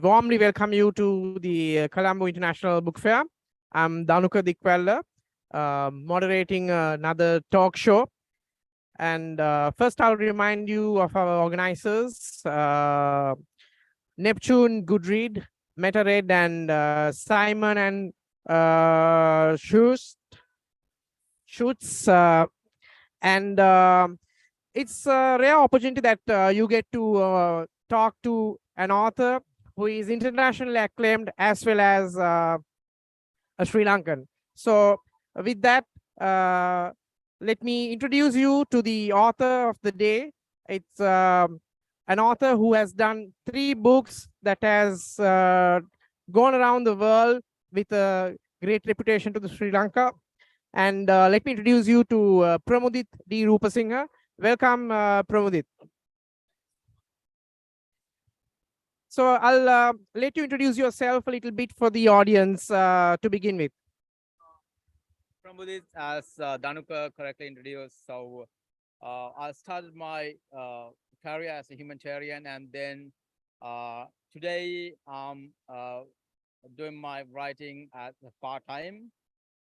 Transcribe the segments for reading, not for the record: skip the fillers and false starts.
Warmly welcome you to the Colombo International Book Fair. I'm Dhanuka Dikwella, moderating another talk show. And first, I'll remind you of our organizers, Neptune, Goodread, Metareads, and Simon and Schutz. It's a rare opportunity that you get to talk to an author who is internationally acclaimed as well as a Sri Lankan. So with that, let me introduce you to the author of the day. It's an author who has done 3 books that has gone around the world with a great reputation to the Sri Lanka. And let me introduce you to Pramudith D. Rupasinghe. Welcome, Pramudith. So I'll let you introduce yourself a little bit for the audience to begin with. Pramudith, as Dhanuka correctly introduced, so I started my career as a humanitarian, and then today I'm doing my writing at part-time.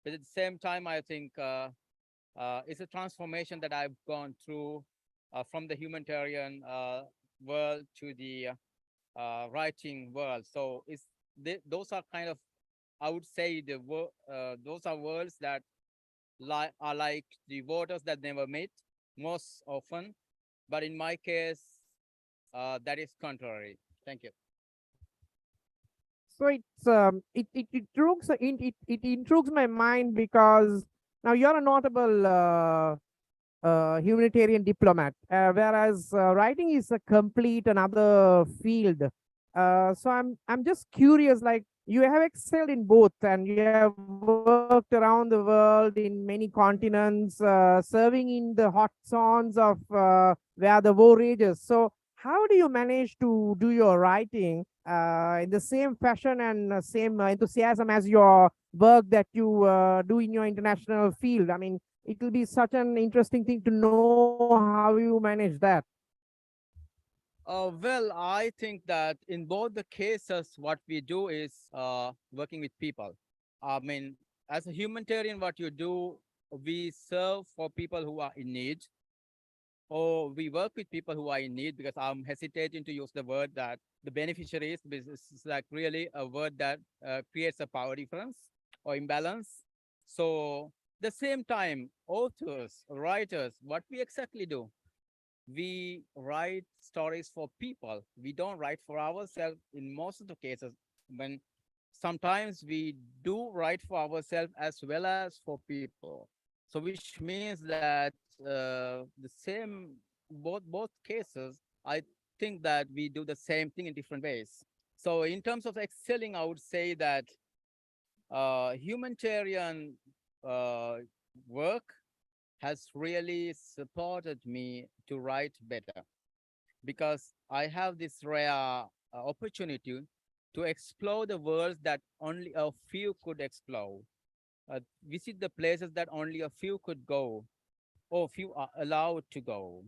But at the same time, I think it's a transformation that I've gone through from the humanitarian world to the writing world. So those are kind of, I would say, those are worlds that are like the waters that never meet most often. But in my case, that is contrary. Thank you. So it intrigues my mind because now you're a notable humanitarian diplomat, whereas writing is a complete another field. So I'm just curious, like you have excelled in both, and you have worked around the world in many continents, serving in the hot zones of where the war rages. So how do you manage to do your writing in the same fashion and same enthusiasm as your work that you do in your international field? I mean, it will be such an interesting thing to know how you manage that. Well, I think that in both the cases, what we do is working with people. I mean, as a humanitarian, what you do, we serve for people who are in need, or we work with people who are in need, because I'm hesitating to use the word that the beneficiaries, because it's like really a word that creates a power difference or imbalance. So the same time, authors, writers, what we exactly do, we write stories for people. We don't write for ourselves in most of the cases. When sometimes we do write for ourselves as well as for people. So which means that the same both cases, I think that we do the same thing in different ways. So in terms of excelling, I would say that humanitarian work has really supported me to write better, because I have this rare opportunity to explore the worlds that only a few could explore, visit the places that only a few could go, or few are allowed to go,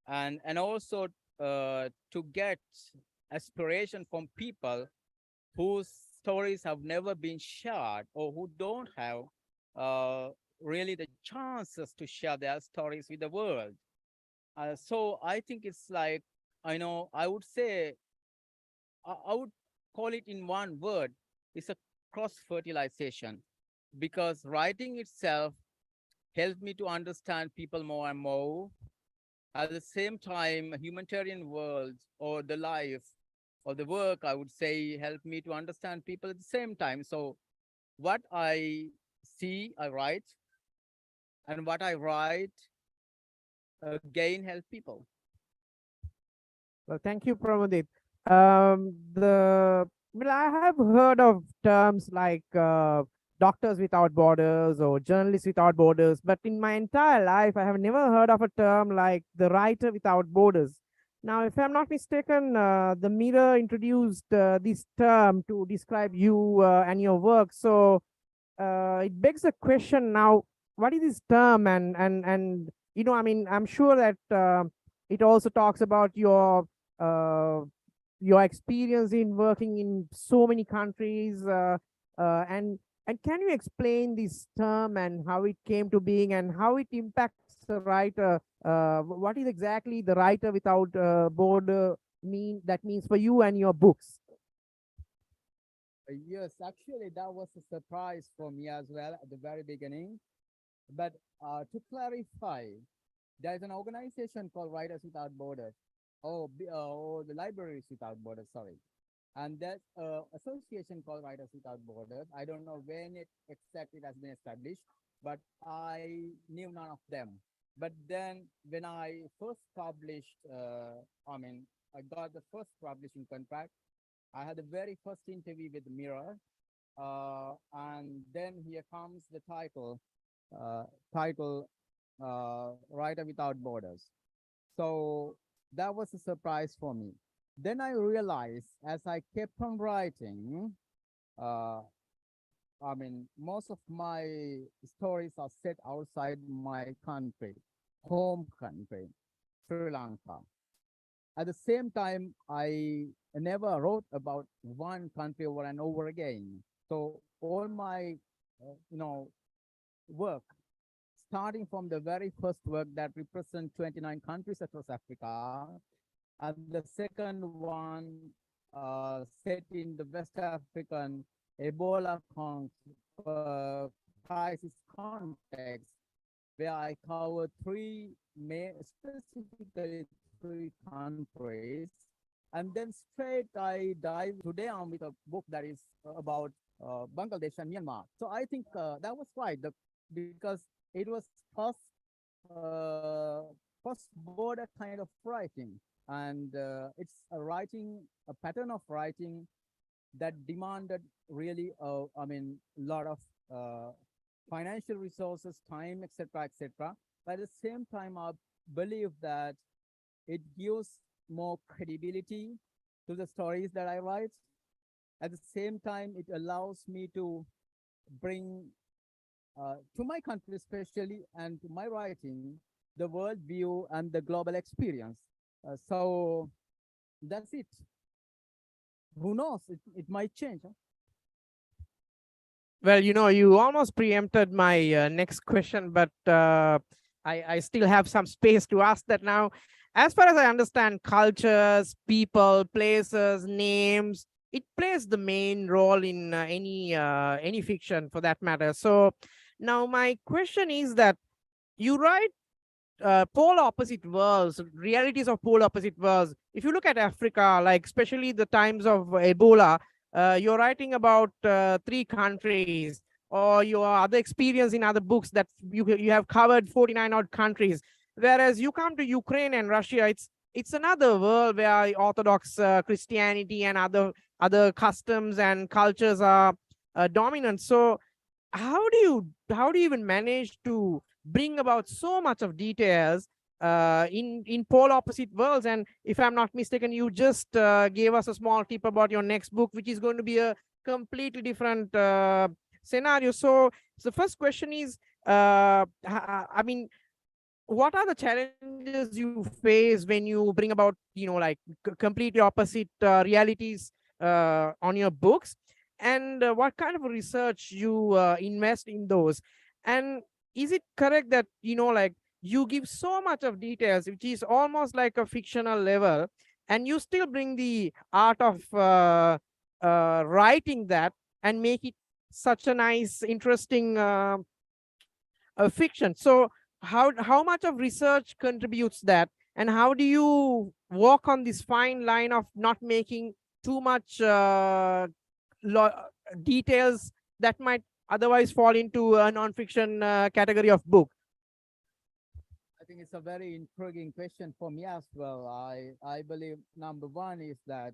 and also to get aspiration from people whose stories have never been shared, or who don't have uh, really the chances to share their stories with the world. So I think it's like, I would say, I would call it in one word, it's a cross fertilization, because writing itself helped me to understand people more and more. At the same time, humanitarian world, or the life or the work, I would say, helped me to understand people at the same time. So what I see, I write, and what I write again help people. Well, thank you, Pramudit. I have heard of terms like Doctors Without Borders or Journalists Without Borders, but in my entire life, I have never heard of a term like the Writer Without Borders. Now, if I'm not mistaken, the Mirror introduced this term to describe you and your work. So it begs a question now: what is this term? And I mean, I'm sure that it also talks about your uh, your experience in working in so many countries, and can you explain this term and how it came to being and how it impacts a writer? What is exactly the writer without border means for you and your books? Yes, actually, that was a surprise for me as well at the very beginning. But to clarify, there is an organization called Writers Without Borders, or the Libraries Without Borders, sorry. And there's an association called Writers Without Borders. I don't know when it exactly has been established, but I knew none of them. But then when I first published, I got the first publishing contract. I had the very first interview with Mirror, and then here comes the uh, title Writer Without Borders. So that was a surprise for me. Then I realized as I kept on writing, uh, most of my stories are set outside my country, home country, Sri Lanka. At the same time, I never wrote about one country over and over again. So all my, work, starting from the very first work that represent 29 countries across Africa, and the second one set in the West African Ebola crisis context, where I covered specifically three countries. And then straight I dive today on with a book that is about Bangladesh and Myanmar. So I think that was right, because it was uh, first border kind of writing, and it's a writing, a pattern of writing that demanded really, a lot of uh, financial resources, time, etc., etc. But at the same time, I believe that it gives more credibility to the stories that I write. At the same time, it allows me to bring to my country, especially, and to my writing, the world view and the global experience. So that's it. Who knows? It might change. Huh? Well, you almost preempted my next question, but I still have some space to ask that now. As far as I understand, cultures, people, places, names, it plays the main role in any fiction for that matter. So now my question is that you write polar opposite worlds, realities of polar opposite worlds. If you look at Africa, like especially the times of Ebola, you're writing about three countries, or your other experience in other books that you have covered 49 odd countries. Whereas you come to Ukraine and Russia, it's another world where Orthodox Christianity and other customs and cultures are dominant. So how do you even manage to bring about so much of details in pole opposite worlds? And if I'm not mistaken, you just gave us a small tip about your next book, which is going to be a completely different scenario. So the first question is, I mean, what are the challenges you face when you bring about, like completely opposite realities on your books, and what kind of research you invest in those? And is it correct that like you give so much of details which is almost like a fictional level, and you still bring the art of writing that and make it such a nice interesting fiction? So how much of research contributes that, and how do you walk on this fine line of not making too much lo- details that might otherwise fall into a non-fiction category of book? I think it's a very intriguing question for me as well. I believe number one is that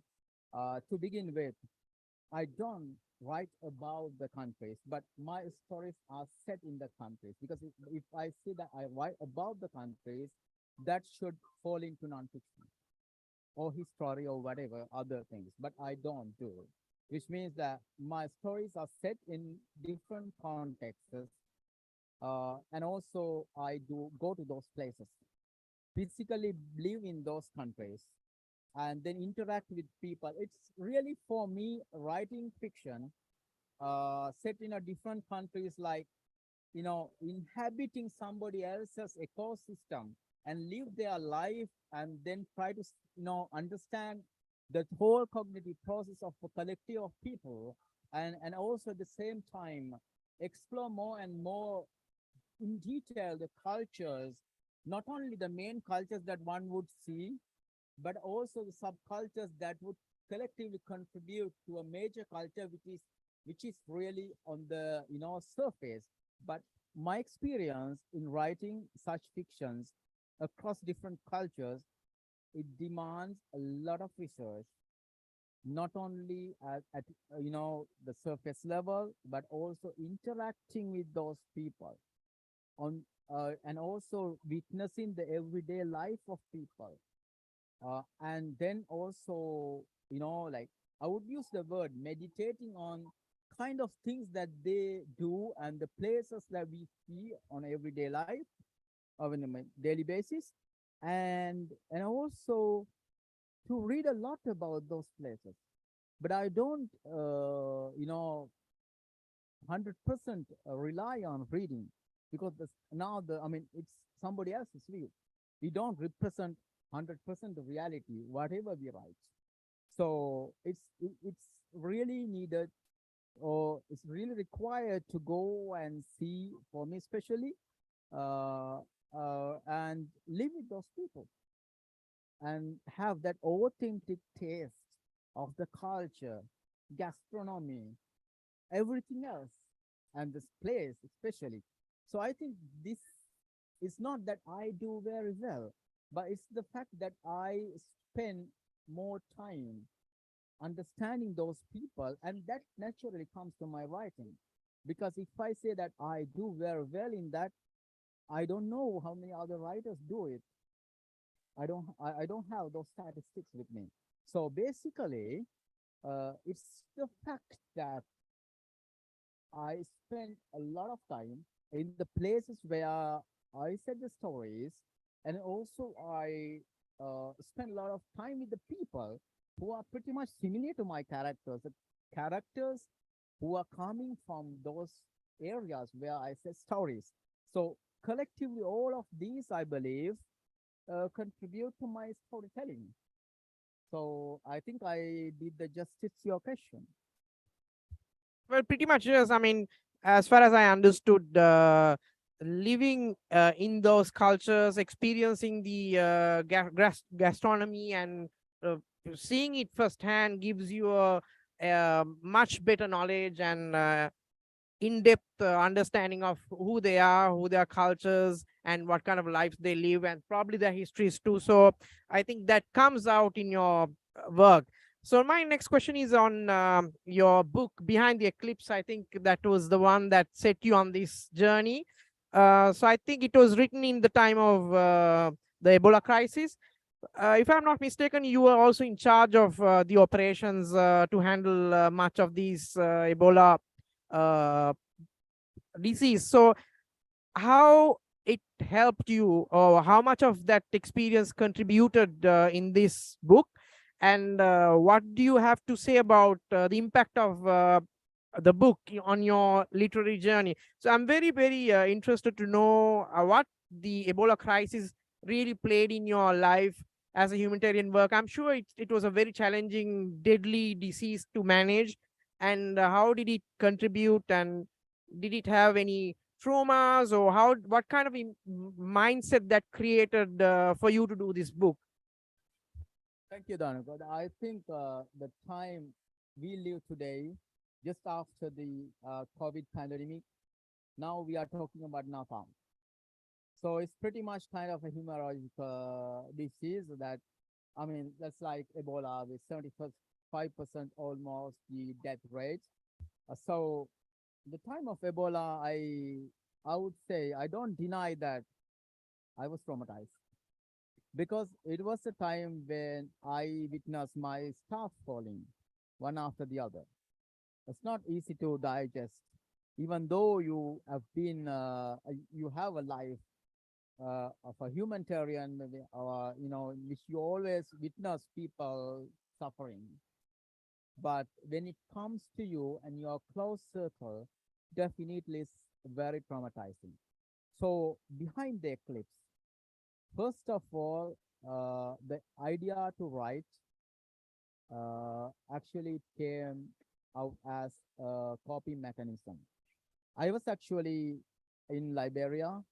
to begin with, I don't write about the countries, but my stories are set in the countries. Because if I see that I write about the countries, that should fall into nonfiction or history or whatever other things. But I don't do it, which means that my stories are set in different contexts, and also I do go to those places, physically live in those countries, and then interact with people. It's really, for me, writing fiction set in a different countries, like, inhabiting somebody else's ecosystem and live their life, and then try to understand the whole cognitive process of a collective of people, and also at the same time explore more and more in detail the cultures, not only the main cultures that one would see, but also the subcultures that would collectively contribute to a major culture, which is really on the surface. But my experience in writing such fictions across different cultures, it demands a lot of research, not only at the surface level, but also interacting with those people on and also witnessing the everyday life of people, and then also, like, I would use the word meditating on kind of things that they do and the places that we see on everyday life or on a daily basis, and also to read a lot about those places. But I don't 100% rely on reading, because now it's somebody else's view. We don't represent 100% the reality whatever we write. So it's really needed, or it's really required to go and see, for me especially, uh, and live with those people and have that authentic taste of the culture, gastronomy, everything else, and this place especially. So I think this is not that I do very well, but it's the fact that I spend more time understanding those people, and that naturally comes to my writing. Because if I say that I do very well in that, I don't know how many other writers do it. I don't have those statistics with me. So basically, it's the fact that I spend a lot of time in the places where I said the stories, and also I spend a lot of time with the people who are pretty much similar to my characters, the characters who are coming from those areas where I said stories. So collectively, all of these, I believe, contribute to my storytelling. So I think I did the justice to your question. Well, pretty much, yes. I mean, as far as I understood, living in those cultures, experiencing the gastronomy, and uh, seeing it firsthand gives you a much better knowledge and in-depth understanding of who they are, who their cultures, and what kind of lives they live, and probably their histories too. So I think that comes out in your work. So my next question is on your book, Behind the Eclipse. I think that was the one that set you on this journey. So I think it was written in the time of the Ebola crisis. If I'm not mistaken, you were also in charge of the operations to handle much of these Ebola uh, disease. So how it helped you, or how much of that experience contributed in this book, and what do you have to say about the impact of the book on your literary journey? So I'm very, very interested to know what the Ebola crisis really played in your life as a humanitarian work. I'm sure it was a very challenging, deadly disease to manage, and how did it contribute, and did it have any traumas, or what kind of mindset that created for you to do this book? Thank you, Danuka. I think the time we live today, just after the COVID pandemic, now we are talking about napalm. So it's pretty much kind of a hemorrhagic disease that, that's like Ebola with 75% almost the death rate. So the time of Ebola, I would say I don't deny that I was traumatized, because it was a time when I witnessed my staff falling one after the other. It's not easy to digest, even though you have you have a life, of a humanitarian, in which you always witness people suffering. But when it comes to you and your close circle, definitely is very traumatizing. So behind the eclipse, first of all, the idea to write actually came out as a coping mechanism. I was actually in Liberia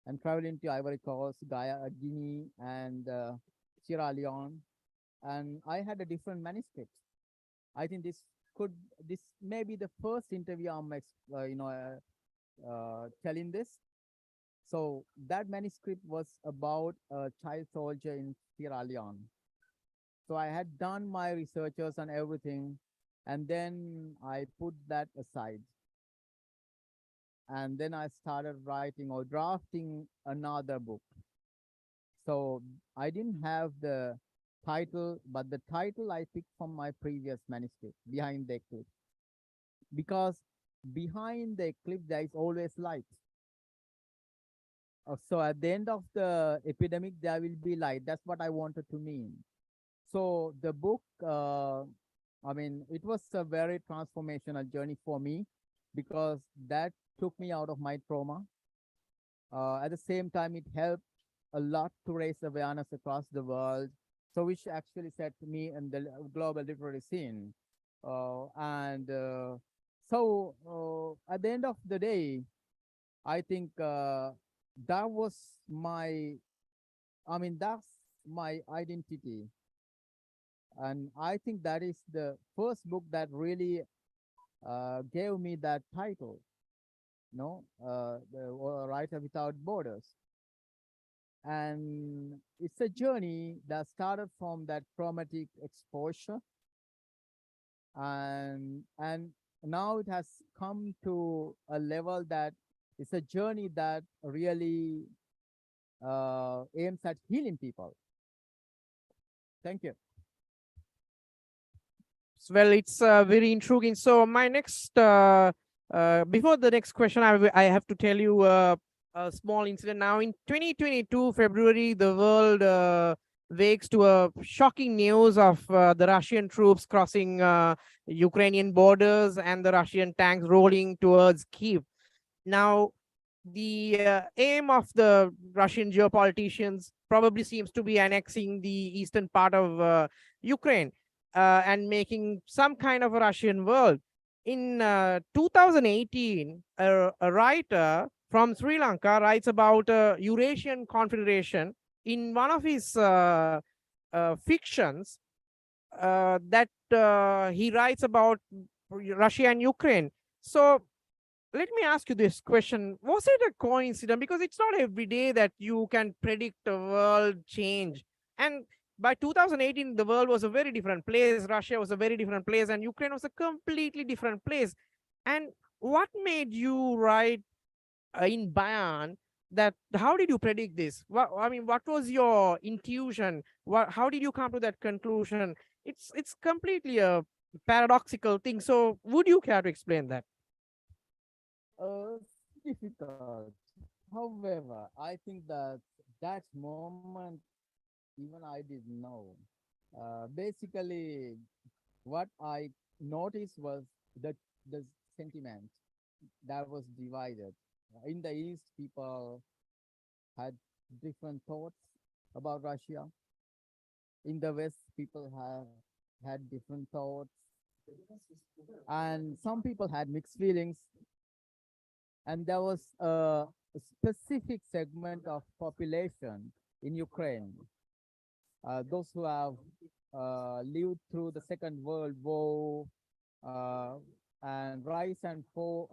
and traveling to Ivory Coast, Guinea, and Sierra Leone, and I had a different manuscript. I think this may be the first interview I'm telling this. So that manuscript was about a child soldier in Sierra Leone. So I had done my researches and everything, and then I put that aside. And then I started writing or drafting another book. So I didn't have the title, but the title I picked from my previous manuscript, Behind the Eclipse. Because behind the eclipse, there is always light. So at the end of the epidemic, there will be light. That's what I wanted to mean. So the book, it was a very transformational journey for me because that took me out of my trauma. At the same time, it helped a lot to raise awareness across the world. So which actually set me in the global literary scene. At the end of the day, I think that was that's my identity. And I think that is the first book that really gave me that title, the Writer Without Borders. And it's a journey that started from that traumatic exposure, and now it has come to a level that it's a journey that really aims at healing people. Thank you. Well, it's very intriguing. So my next, before the next question, I have to tell you a small incident. Now in 2022 February, the world wakes to a shocking news of the Russian troops crossing Ukrainian borders and the Russian tanks rolling towards Kyiv. Now, the aim of the Russian geopoliticians probably seems to be annexing the eastern part of Ukraine and making some kind of a Russian world. In 2018, a writer from Sri Lanka writes about a Eurasian Confederation in one of his fictions that he writes about Russia and Ukraine. So let me ask you this question. Was it a coincidence? Because it's not every day that you can predict a world change. And by 2018, the world was a very different place. Russia was a very different place, and Ukraine was a completely different place. And what made you write in Bayan that? How did you predict this? What was your intuition? How did you come to that conclusion? It's completely a paradoxical thing. So, would you care to explain that? Difficult. However, I think that that moment, even I didn't know. Basically, what I noticed was that the sentiment that was divided. In the East, people had different thoughts about Russia. In the West, people have had different thoughts, and some people had mixed feelings. And there was a specific segment of population in Ukraine, those who have lived through the Second World War uh, and rise and fall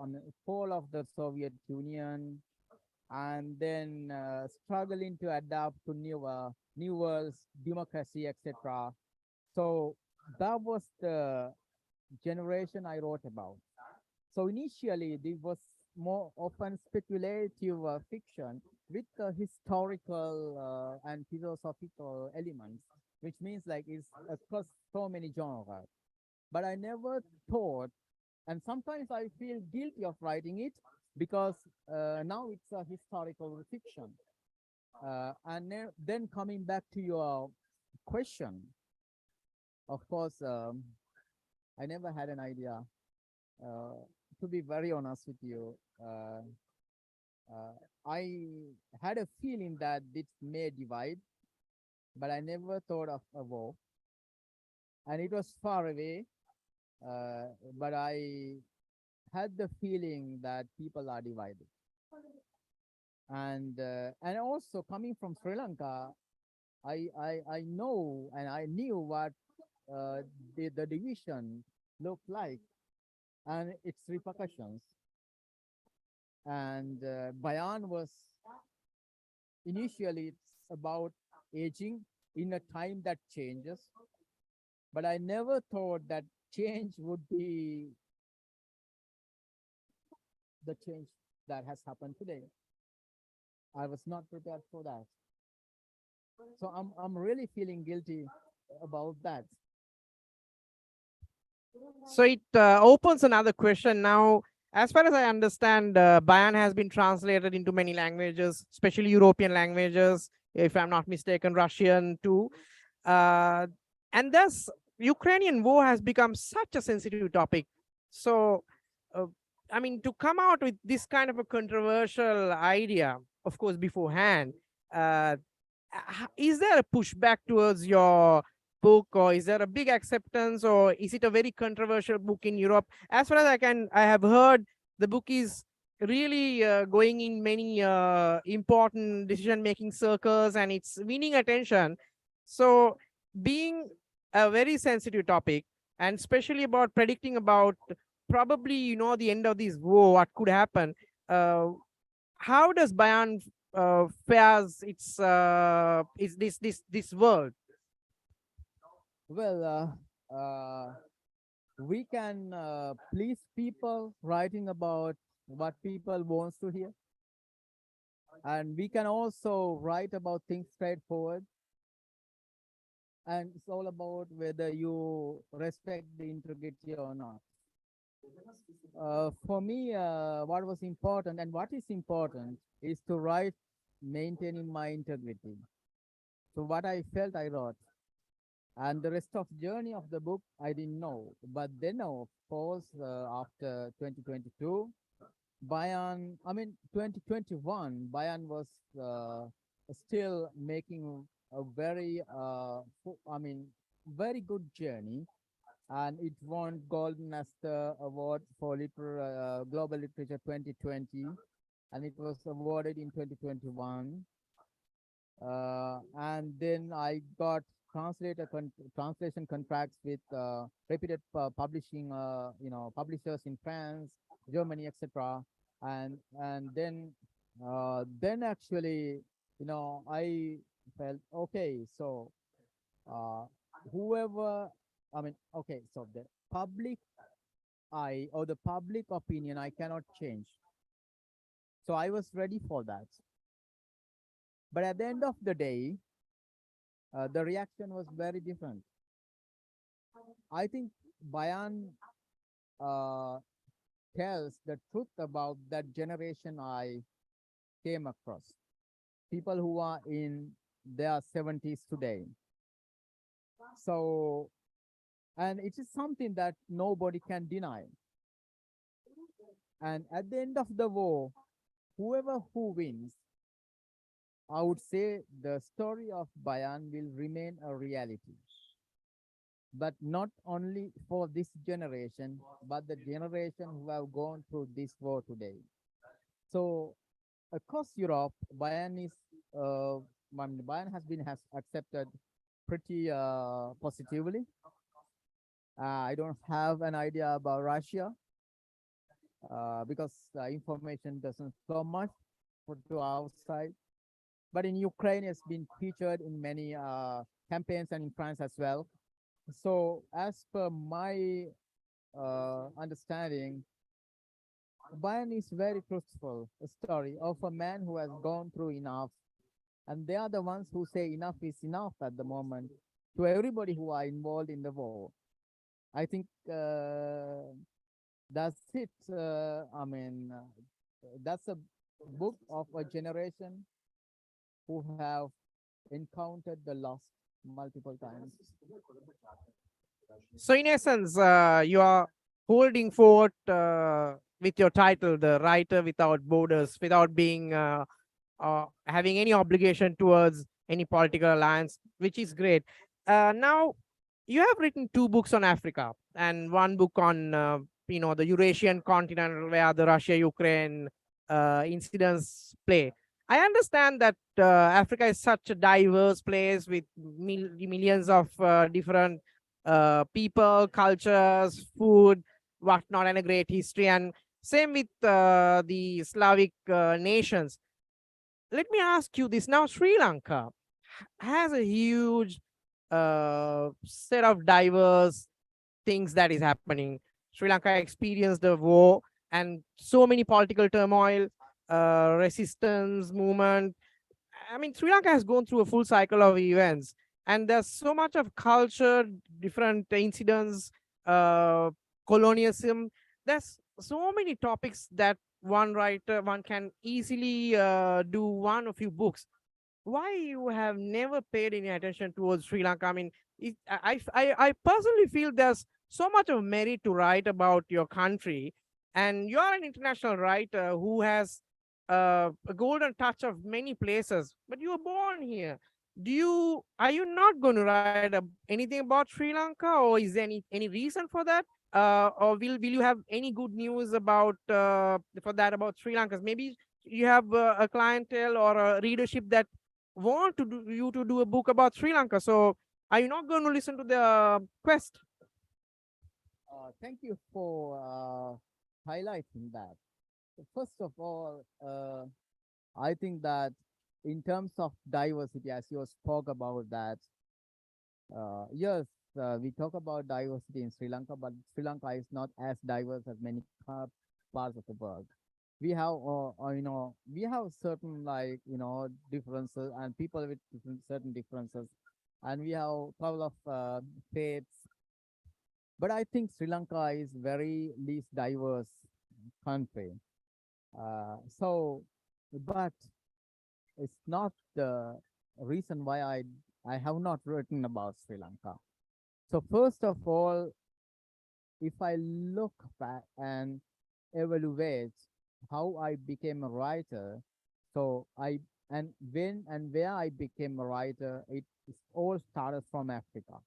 of the Soviet Union, and then struggling to adapt to new world's democracy, etc. So that was the generation I wrote about. So initially, this was more often speculative fiction with historical and philosophical elements, which means like it's across so many genres. But I never thought, and sometimes I feel guilty of writing it because now it's a historical fiction. Then coming back to your question, of course, I never had an idea. Uh, to be very honest with you, uh, I had a feeling that this may divide, but I never thought of a war. And it was far away, but I had the feeling that people are divided. And also coming from Sri Lanka, I know and I knew what the division looked like and its repercussions. And Bayan was initially it's about aging in a time that changes, but I never thought that change would be the change that has happened today. I was not prepared for that. So I'm really feeling guilty about that. So it opens another question now. As far as I understand, Bayan has been translated into many languages, especially European languages, if I'm not mistaken, Russian too. And thus, Ukrainian war has become such a sensitive topic. So, uh, I mean, to come out with this kind of a controversial idea, of course, beforehand, uh, is there a pushback towards your book, or is there a big acceptance, or is it a very controversial book in Europe? As far as I have heard, the book is really going in many important decision-making circles, and it's winning attention. So, being a very sensitive topic, and especially about predicting about probably the end of this war, what could happen. How does Bayan fares its this world? Well, we can please people writing about what people wants to hear, and we can also write about things straightforward. And it's all about whether you respect the integrity or not. For me, what was important and what is important is to write maintaining my integrity. So what I felt, I wrote. And the rest of journey of the book, I didn't know. But then, of course, after 2022, Bayan, I mean, 2021, Bayan was still making a very, very good journey. And it won Golden Aster Award for Global Literature 2020. And it was awarded in 2021. And then I got translation contracts with reputed publishing, publishers in France, Germany, etc. And then actually, I felt okay. So uh, whoever, okay, so the public eye or the public opinion, I cannot change. So I was ready for that. But at the end of the day, the reaction was very different. I think Bayan uh, tells the truth about that generation I came across. People who are in their 70s today. So, and it is something that nobody can deny. And at the end of the war, whoever who wins, I would say the story of Bayan will remain a reality. But not only for this generation, but the generation who have gone through this war today. So across Europe, Bayan has accepted pretty positively. I don't have an idea about Russia because information doesn't flow much to outside. But in Ukraine, it's been featured in many campaigns and in France as well. So as per my understanding, Bayan is very truthful, a story of a man who has gone through enough. And they are the ones who say enough is enough at the moment to everybody who are involved in the war. I think that's it. That's a book of a generation who have encountered the lost multiple times. So in essence, you are holding forth with your title, the writer without borders, without being having any obligation towards any political alliance, which is great. Now, you have written two books on Africa and one book on the Eurasian continent, where the Russia-Ukraine incidents play. I understand that Africa is such a diverse place with millions of different people, cultures, food, whatnot, and a great history. And same with the Slavic nations. Let me ask you this now. Sri Lanka has a huge set of diverse things that is happening. Sri Lanka experienced the war and so many political turmoil, resistance movement. I mean, Sri Lanka has gone through a full cycle of events, and there's so much of culture, different incidents, uh, colonialism. There's so many topics that one can easily do one or few books. Why you have never paid any attention towards Sri Lanka? I mean, I personally feel there's so much of merit to write about your country, and you're an international writer who has a golden touch of many places, but you were born here. Are you not going to write anything about Sri Lanka, or is there any reason for that? Or will you have any good news about for that about Sri Lanka? Maybe you have a clientele or a readership that want to do you to do a book about Sri Lanka. So are you not going to listen to the quest? Thank you for highlighting that. First of all, I think that in terms of diversity, as you spoke about that, yes, we talk about diversity in Sri Lanka, but Sri Lanka is not as diverse as many parts of the world. We have, we have certain differences and people with certain differences, and we have a couple of faiths. But I think Sri Lanka is very least diverse country. But it's not the reason why I have not written about Sri Lanka. So first of all, if I look back and evaluate how I became a writer, so when and where I became a writer, it all started from Africa.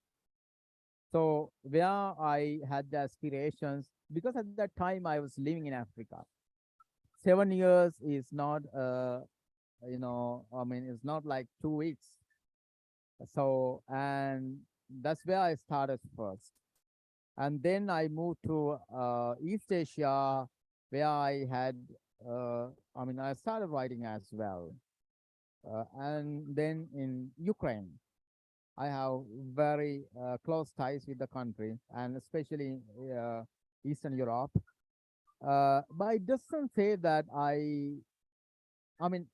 So where I had the aspirations, because at that time I was living in Africa. 7 years is not, it's not like 2 weeks. So, and that's where I started first. And then I moved to East Asia, where I had, I started writing as well. And then in Ukraine, I have very close ties with the country, and especially Eastern Europe. But it doesn't say that I mean,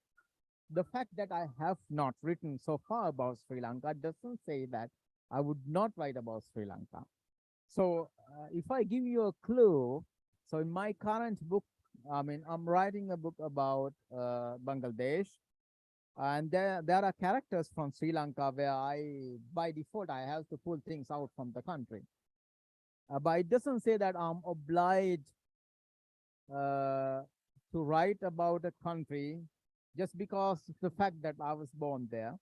the fact that I have not written so far about Sri Lanka doesn't say that I would not write about Sri Lanka. So if I give you a clue, so in my current book, I'm writing a book about Bangladesh, and there are characters from Sri Lanka where by default, I have to pull things out from the country. But it doesn't say that I'm obliged to write about a country just because of the fact that I was born there.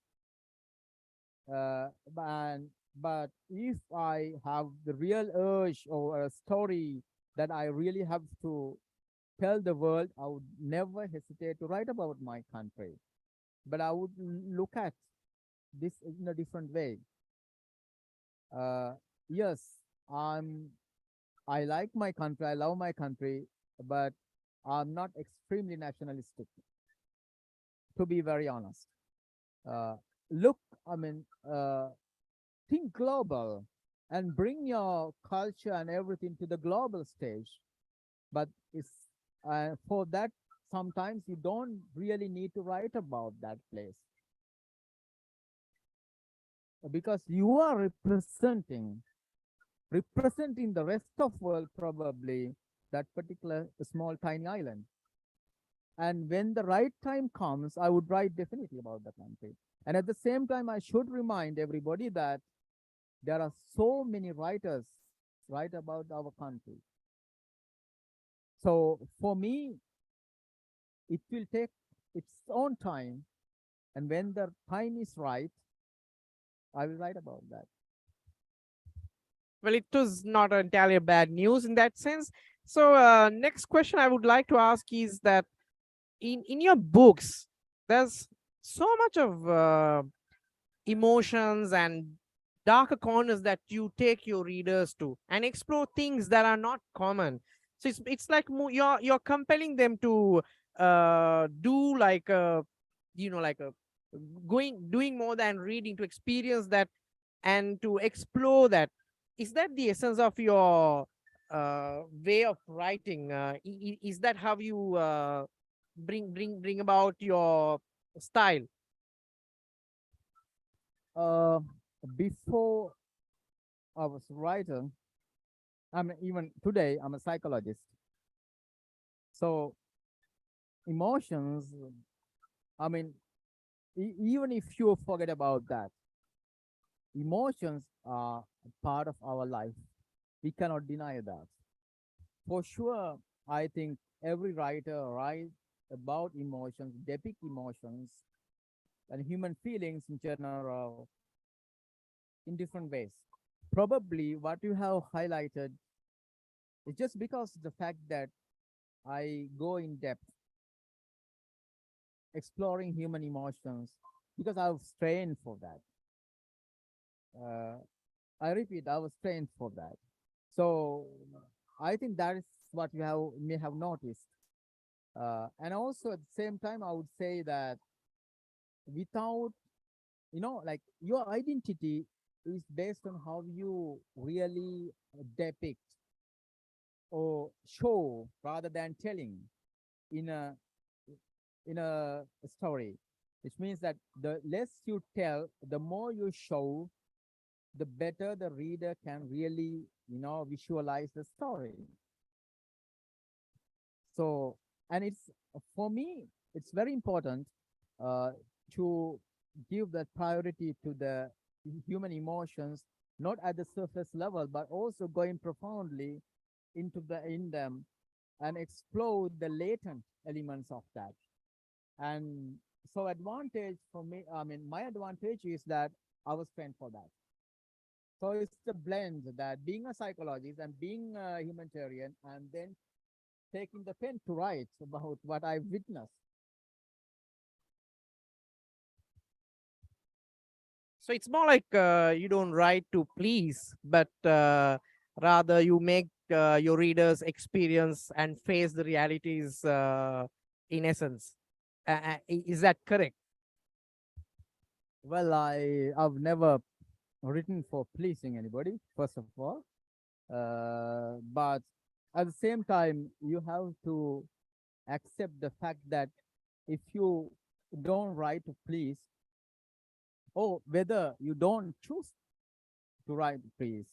But if I have the real urge or a story that I really have to tell the world, I would never hesitate to write about my country. But I would look at this in a different way. Yes, I like my country, I love my country, but I'm not extremely nationalistic, to be very honest. Look, think global and bring your culture and everything to the global stage. But it's for that, sometimes you don't really need to write about that place, because you are representing the rest of world, probably that particular small tiny island. And when the right time comes, I would write definitely about the country. And at the same time, I should remind everybody that there are so many writers write about our country. So for me, it will take its own time. And when the time is right, I will write about that. Well, it was not entirely bad news in that sense. So, next question I would like to ask is that in your books, there's so much of emotions and darker corners that you take your readers to and explore things that are not common. So it's like you're compelling them to do like a, like a doing more than reading, to experience that and to explore that. Is that the essence of your way of writing? Is that how you bring about your style? Uh, Before I was a writer, even today, I'm a psychologist. So emotions, I mean, even if you forget about that, emotions are a part of our life. We cannot deny that. For sure, I think every writer writes about emotions, depict emotions, and human feelings in general in different ways. Probably what you have highlighted is just because of the fact that I go in depth exploring human emotions because I was trained for that. Uh, I repeat, I was trained for that. So I think that is what you have may have noticed. And also at the same time, I would say that without, like your identity is based on how you really depict or show rather than telling in a story, which means that the less you tell, the more you show, the better the reader can really, visualize the story. So, and it's for me, it's very important uh, to give that priority to the human emotions, not at the surface level, but also going profoundly in them and explore the latent elements of that. And so advantage for me, I mean, my advantage is that I was trained for that. So it's the blend that being a psychologist and being a humanitarian and then taking the pen to write about what I've witnessed. So it's more like you don't write to please, but rather you make your readers experience and face the realities in essence. Is that correct? Well, I've never written for pleasing anybody, first of all. But at the same time, you have to accept the fact that if you don't write to please, or whether you don't choose to write to please,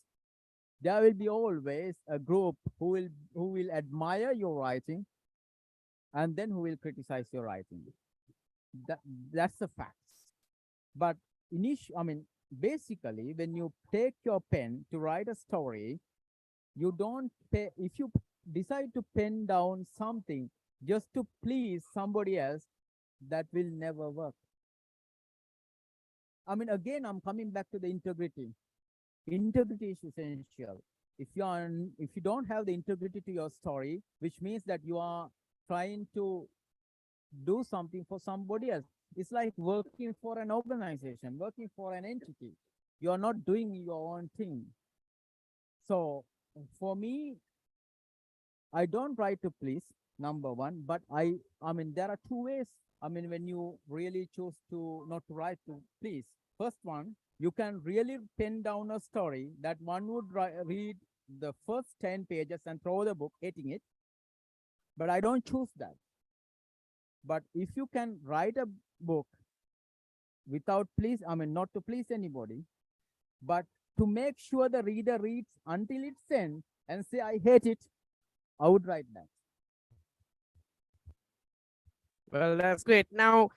there will be always a group who will admire your writing and then who will criticize your writing. That that's the facts. But I mean, basically, when you take your pen to write a story, you don't pay. If you decide to pen down something just to please somebody else, that will never work. I mean, again, I'm coming back to the integrity. Integrity is essential. If you don't have the integrity to your story, which means that you are trying to do something for somebody else. It's like working for an organization, working for an entity. You are not doing your own thing. So for me, I don't try to please, number one, but I mean, there are two ways. I mean, when you really choose to not to write to please, first one, you can really pen down a story that one would read the first 10 pages and throw the book, hating it. But I don't choose that. But if you can write a book without please, I mean, not to please anybody, but to make sure the reader reads until it's end and say, I hate it, I would write that. Well, that's great. Now,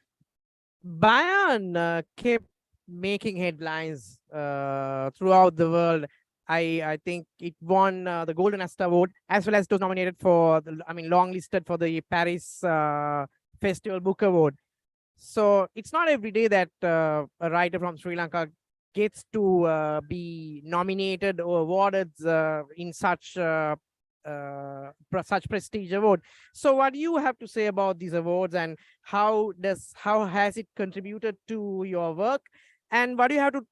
Bayern kept making headlines throughout the world. I think it won the Golden Aster Award, as well as it was nominated for the, I mean, longlisted for the Paris Festival Book Award. So it's not every day that a writer from Sri Lanka gets to be nominated or awarded in such such prestige award. So what do you have to say about these awards, and how has it contributed to your work, and what do you have to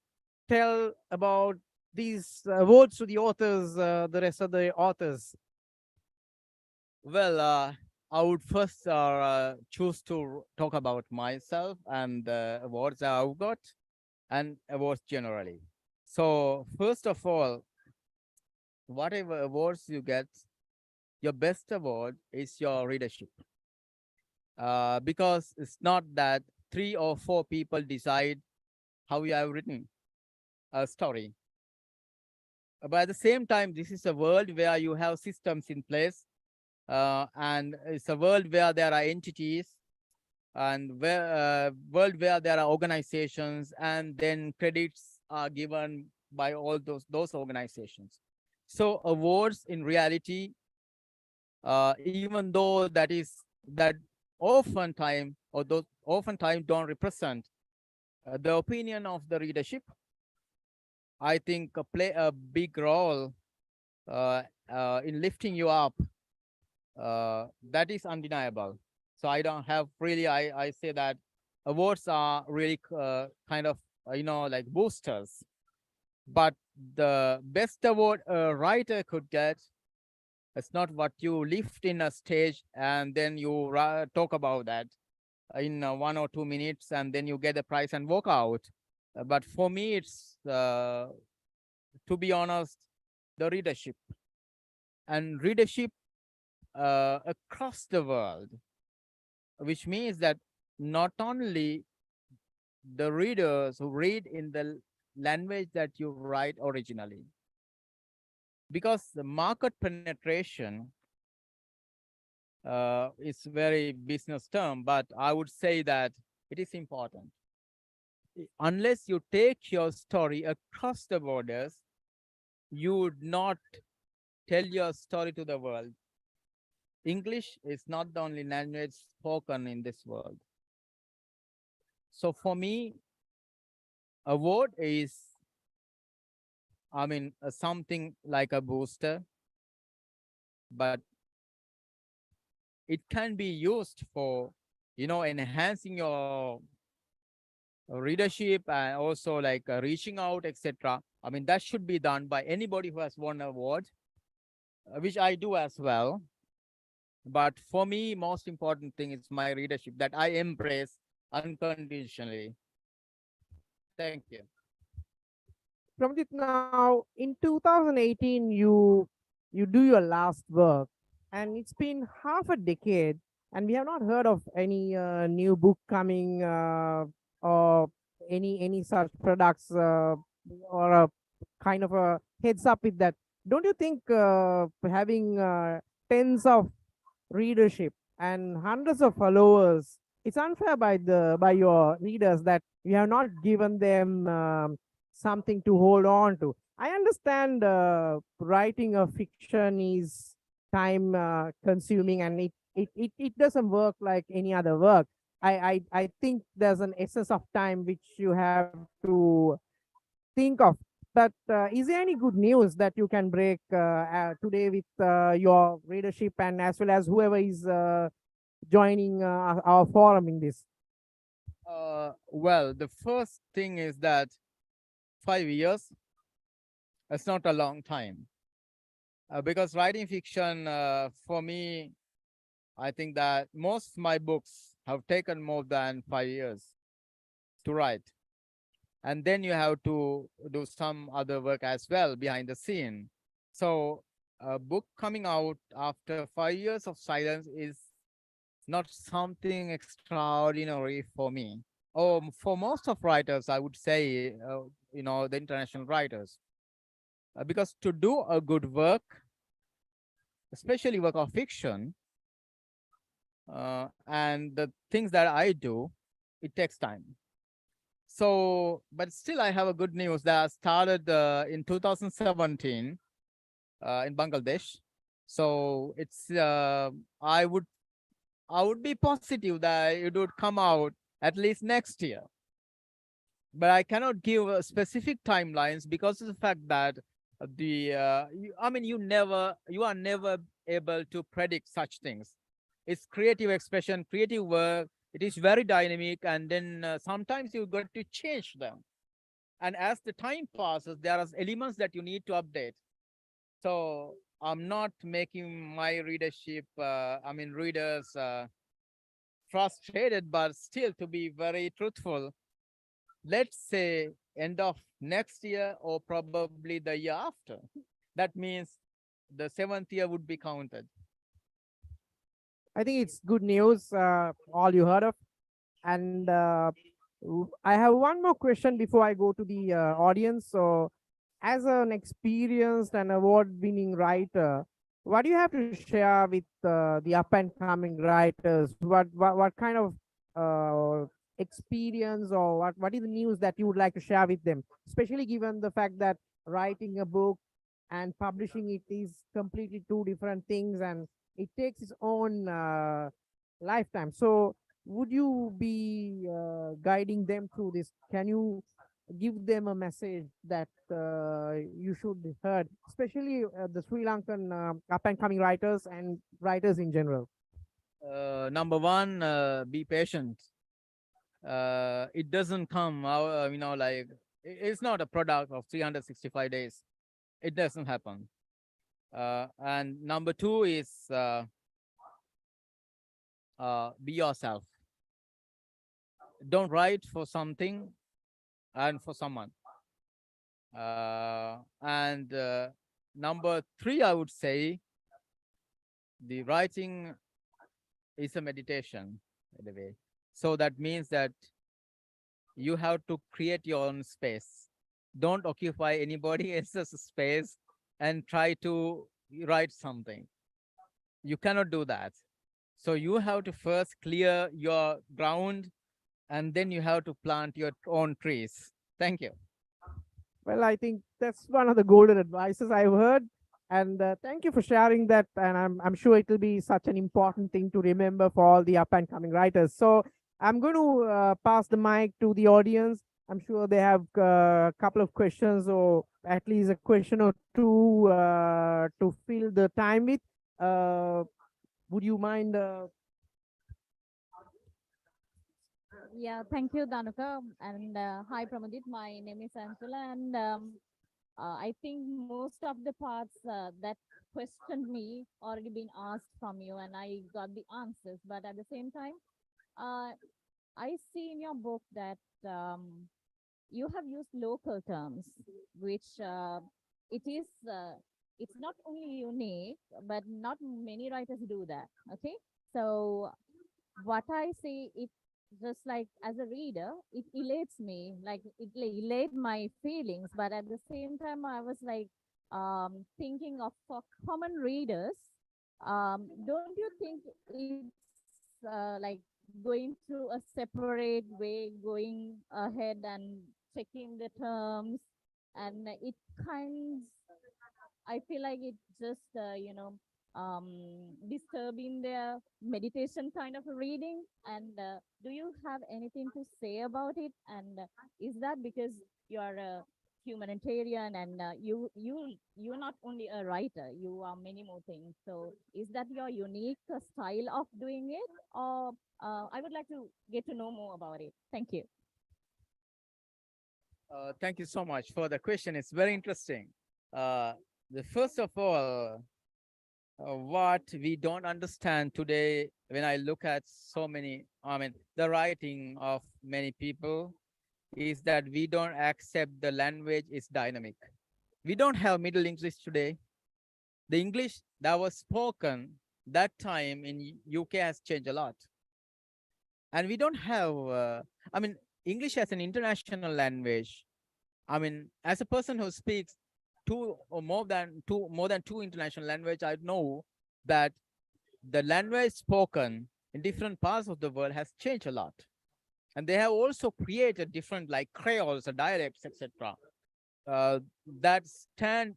tell about these awards to the authors, the rest of the authors? Well, I would first choose to talk about myself and the awards I've got and awards generally. So first of all, whatever awards you get, your best award is your readership. Because it's not that 3 or 4 people decide how you have written a story. But at the same time, this is a world where you have systems in place, and it's a world where there are entities, and where world where there are organizations, and then credits are given by all those organizations. So awards in reality, even though that oftentimes or those oftentimes don't represent the opinion of the readership, I think play a big role in lifting you up. That is undeniable. So I don't have really, I say that awards are really kind of, like boosters. But the best award a writer could get, it's not what you lift in a stage and then you talk about that in 1 or 2 minutes and then you get the prize and walk out. But for me, it's, to be honest, the readership. And readership across the world, which means that not only the readers who read in the language that you write originally, because the market penetration is very business term, but I would say that it is important. Unless you take your story across the borders, you would not tell your story to the world. English is not the only language spoken in this world. So for me, a word is, something like a booster, but it can be used for, enhancing your readership and also like reaching out, etc. That should be done by anybody who has won an award, which I do as well. But for me, most important thing is my readership that I embrace unconditionally. Thank you. Pramudith, now in 2018, you do your last work, and it's been half a decade, and we have not heard of any new book coming or any such products or a kind of a heads up with that. Don't you think having tens of readership and hundreds of followers, it's unfair by your readers that you have not given them something to hold on to? I understand writing a fiction is time consuming, and it doesn't work like any other work. I think there's an excess of time which you have to think of. But is there any good news that you can break today with your readership, and as well as whoever is joining our forum in this? Well, the first thing is that 5 years, it's not a long time. Because writing fiction, for me, I think that most of my books have taken more than 5 years to write. And then you have to do some other work as well behind the scene. So a book coming out after 5 years of silence is not something extraordinary for me. Or for most of writers, I would say, the international writers. Because to do a good work, especially work of fiction, and the things that I do, it takes time. So, but still, I have a good news that I started in 2017 in Bangladesh. So it's I would be positive that it would come out at least next year. But I cannot give specific timelines because of the fact that I mean, you are never able to predict such things. It's creative expression, creative work. It is very dynamic, and then sometimes you got to change them. And as the time passes, there are elements that you need to update. So I'm not making my readership, readers frustrated, but still, to be very truthful, let's say end of next year or probably the year after. That means the 7th year would be counted. I think it's good news, all you heard of. And I have one more question before I go to the audience. So, as an experienced and award-winning writer, what do you have to share with the up-and-coming writers? What kind of experience, or what is the news that you would like to share with them? Especially given the fact that writing a book and publishing it is completely two different things, and it takes its own lifetime. So would you be guiding them through this? Can you give them a message that you should be heard, especially the Sri Lankan up and coming writers and writers in general? Number one, be patient. It doesn't come out, like it's not a product of 365 days. It doesn't happen. And number two is be yourself. Don't write for something and for someone. And number three, I would say, the writing is a meditation, by the way. So that means that you have to create your own space. Don't occupy anybody else's space and try to write something. You cannot do that. So you have to first clear your ground, and then you have to plant your own trees. Thank you. Well, I think that's one of the golden advices I've heard. And thank you for sharing that. And I'm sure it will be such an important thing to remember for all the up and coming writers. So I'm going to pass the mic to the audience. I'm sure they have a couple of questions, or at least a question or two to fill the time with. Would you mind? Yeah, thank you, Danuka. And hi, Pramudith. My name is Angela. And I think most of the parts that questioned me already been asked from you, and I got the answers. But at the same time, I see in your book that you have used local terms, which it is it's not only unique, but not many writers do that. Okay, so what I see, it just like as a reader, it elates me, like it elate my feelings. But at the same time, I was like thinking of for common readers, don't you think it's like going through a separate way, going ahead and checking the terms, and it kind, I feel like it just disturbing their meditation kind of a reading. And do you have anything to say about it? And is that because you are a humanitarian, and you're not only a writer, you are many more things? So is that your unique style of doing it, or I would like to get to know more about it. Thank you. Thank you so much for the question. It's very interesting. The first of all, what we don't understand today, when I look at so many, the writing of many people, is that we don't accept the language is dynamic. We don't have Middle English today. The English that was spoken that time in UK has changed a lot. And we don't have, English as an international language. As a person who speaks more than two international language, I know that the language spoken in different parts of the world has changed a lot. And they have also created different like creoles or dialects, etc., that stand,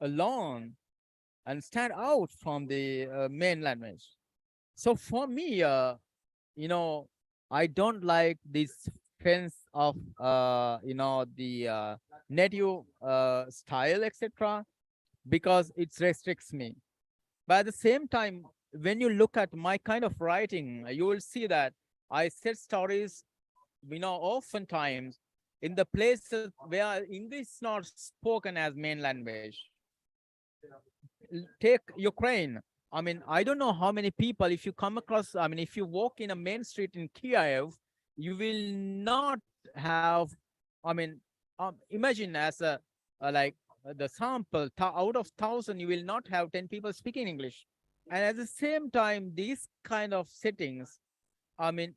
alone and stand out from the main language. So for me, I don't like this sense of, the native style, etc., because it restricts me. But at the same time, when you look at my kind of writing, you will see that I set stories, oftentimes in the places where English is not spoken as main language. Take Ukraine. I mean, I don't know how many people, if you come across, I mean, if you walk in a main street in Kiev, you will not have, I mean, imagine as like the sample, out of 1,000, you will not have 10 people speaking English. And at the same time, these kind of settings, I mean,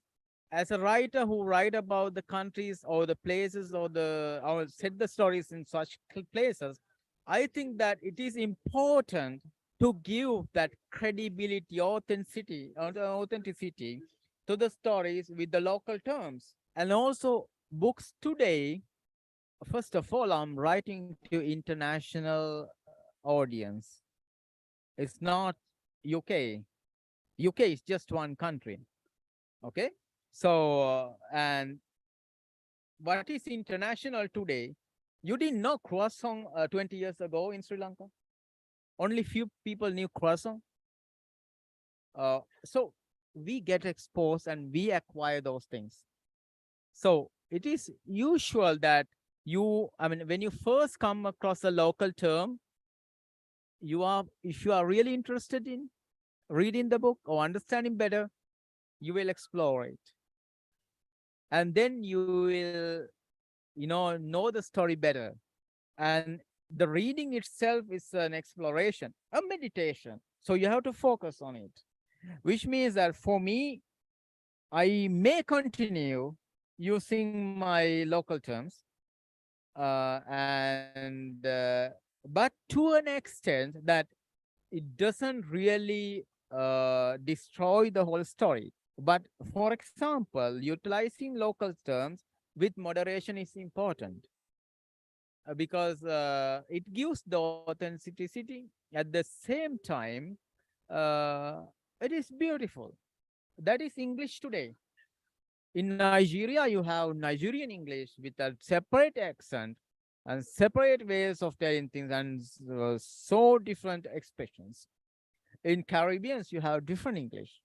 as a writer who write about the countries or the places or set the stories in such places, I think that it is important to give that credibility, authenticity to the stories with the local terms. And also books today, first of all, I'm writing to international audience. It's not UK. UK is just one country. Okay. So, and what is international today? You didn't know croissant 20 years ago in Sri Lanka. Only few people knew croissant. So we get exposed and we acquire those things. So it is usual that when you first come across a local term, if you are really interested in reading the book or understanding better, you will explore it. And then you will, know the story better. And the reading itself is an exploration, a meditation. So you have to focus on it, which means that for me, I may continue using my local terms, but to an extent that it doesn't really destroy the whole story. But for example, utilizing local terms with moderation is important, because it gives the authenticity. At the same time, it is beautiful. That is English today. In Nigeria, you have Nigerian English with a separate accent and separate ways of telling things, and so different expressions. In Caribbeans, you have different English.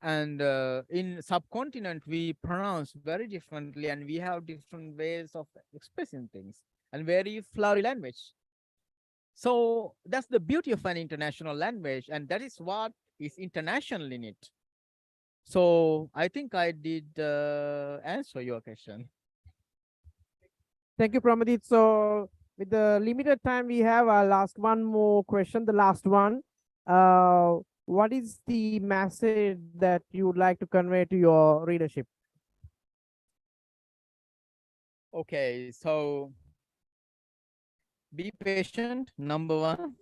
And in subcontinent, we pronounce very differently, and we have different ways of expressing things, and very flowery language. So that's the beauty of an international language, and that is what is international in it. So I think I did answer your question. Thank you, Pramudith. So with the limited time we have, I'll ask one more question, the last one. What is the message that you would like to convey to your readership? Okay, so be patient, number one.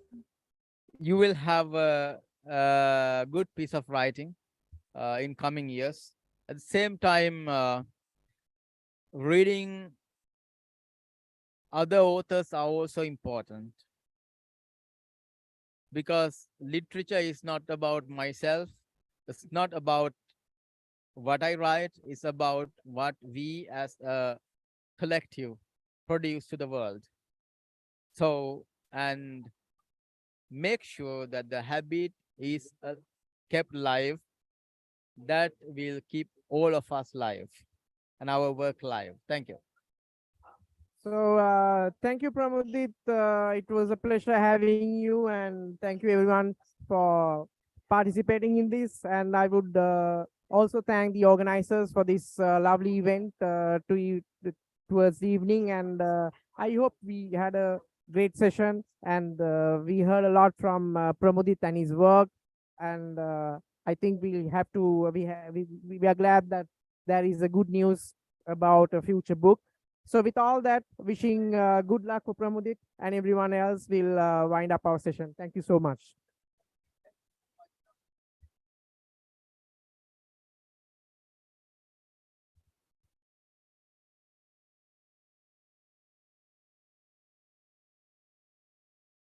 You will have a good piece of writing in coming years. At the same time, reading other authors are also important, because literature is not about myself. It's not about what I write. It's about what we as a collective produce to the world. So, and make sure that the habit is kept live. That will keep all of us live and our work live. Thank you. So thank you, Pramudith. It was a pleasure having you, and thank you everyone for participating in this. And I would also thank the organizers for this lovely event towards the evening. And I hope we had a great session, and we heard a lot from Pramudith and his work. And I think we have to we are glad that there is a good news about a future book. So with all that, wishing good luck for Pramudith, and everyone else will wind up our session. Thank you so much.